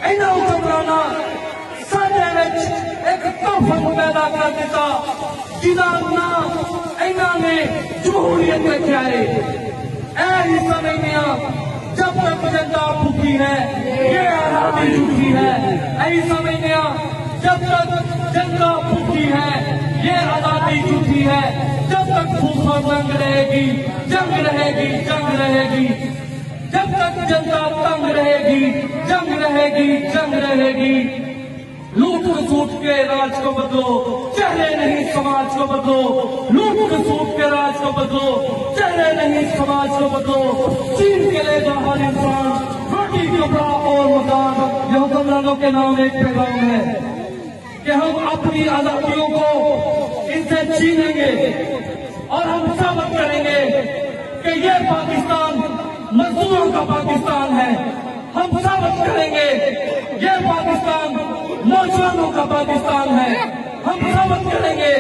ਇਹਨਾਂ ਹੁਕਮਰਾਨਾਂ ਸਾਡੇ ਵਿੱਚ ਇੱਕ ਤੋਹਫਾ ਪੈਦਾ ਕਰ ਦਿੱਤਾ ਜਿਹਦਾ ਨਾਂ ਇਹਨਾਂ ਨੇ ਜਮਹੂਰੀਅਤ ਰੱਖਿਆ ਹੈ। ਇਹ ਹੀ ਸਮਝਦੇ ਹਾਂ जब तक जनता भूखी है ये आजादी झूठी है। यही समझते हैं जब तक जनता भूखी है ये आजादी झूठी है। जब तक भूख और जंग रहेगी जंग रहेगी जंग रहेगी। जब तक जनता तंग रहेगी जंग रहेगी जंग रहेगी। लूट खसूट के राज को बदलो चेहरे नहीं समाज को बदलो। लूट खसूट के राज को बदलो चेहरे नहीं समाज को बदलो। चीन के ले जा हर इंसान रोटी कपड़ा और मकान। ये हुक्मरानों के नाम एक पैगाम है कि हम अपनी आजादियों को इनसे छीनेंगे और हम साबित करेंगे कि ये पाकिस्तान मजदूरों का पाकिस्तान है। हम साबित करेंगे ये पाकिस्तान नौजवानों का पाकिस्तान है। हम साबित करेंगे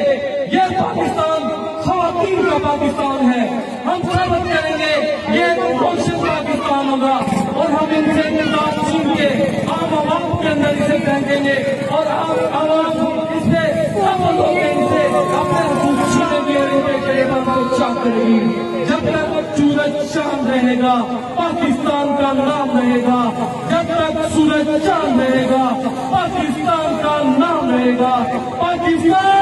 ये पाकिस्तान ख़वातीन का पाकिस्तान है। हम साबित करेंगे ये रोशन पाकिस्तान होगा और हम इनसे इंतजार छीन के आम आवाम के अंदर इसे फेंकेंगे और आवाम इससे सब लोग इनसे अपने हकूक़ छीनेंगे और इनके ग़रीबों को चाक करेगी। जब तक सूरज चांद रहेगा पाकिस्तान का नाम रहेगा। जब तक सूरज चांद रहेगा पाकिस्तान का नाम रहेगा। पाकिस्तान